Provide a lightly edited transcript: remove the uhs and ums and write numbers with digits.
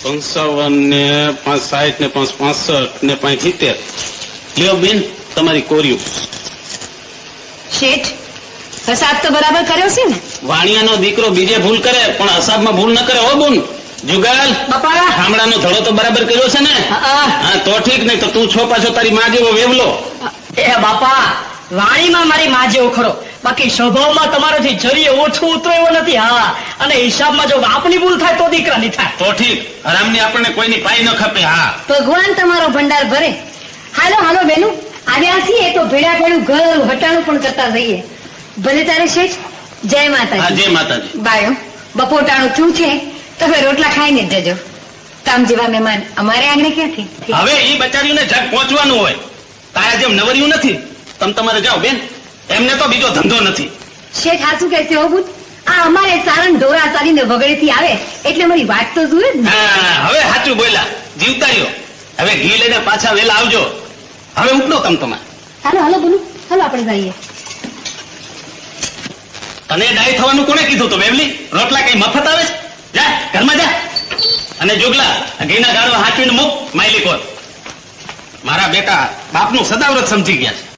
55 ને 560 ને 565 ને 570. લ્યો બેન તમારી કોર્યું. શેઠ હિસાબ તો બરાબર કર્યો છે ને? વાણિયાનો દીકરો બીજે ભૂલ કરે પણ હિસાબમાં ભૂલ ન કરે હો બોન. જુગાલ બાપા ગામડાનો ધડો તો બરાબર કર્યો છે ને? હા તો ઠીક, નહીં તો તું છો પાછો તારી માં જેવો વેવલો. એ બાપા વાણીમાં મારી માં જેવો ખરો, બાકી સ્વભાવમાં તમારાથી જરીએ ઓછું ઉતરો એવો નથી. હા, અને હિસાબમાં જો બાપની ભૂલ થાય તો દીકરાની થાય. તો ઠીક, હરામની આપણને કોઈની પાઈ ન ખપે. હા ભગવાન તમારો ભંડાર ભરે. હાલો હાલો બેનું, આવ્યા છીએ તો ભેડા ભેડું ઘર હટાણું પણ કરતા રહીએ. ભલે તારે શેઠ. જય હા માતાજી. જય માતાજી. બાયો બપોટાણું થયું છે તો હવે રોટલા ખાઈને જ જજો. કામ જેવા મહેમાન અમારે આંગણે ક્યાંથી? હવે ઈ બચારીઓને જગ પહોંચવાનું હોય, તારા જેમ નવરિયું નથી. તમે તમારે જાઓ બેન, એમને તો બીજો ધંધો નથી. શેઠ હાચું કહેશે હો બુદ્ધ. આ અમારે સારણ ઢોરા ચાલીને વગડેથી આવે એટલે મારી વાત તો જુએ જ ને. હા હવે સાચું બોલ્યા. જીવતા રહ્યો. હવે ઘી લઈને પાછા વેલા આવજો. હવે ઉપડો તમારે. હાલો હાલો બોલું, હાલો આપણે જઈએ. તને ડાય થવાનું કોને કીધું તો વેવલી? રોટલા કઈ મફત આવે છે? જા ઘરમાં જા. અને જોગલા ઘીના ગાળવા હાંચવીને મૂક. માયલી કોર મારા બેટા બાપનું સદાવ્રત સમજી ગયા છે.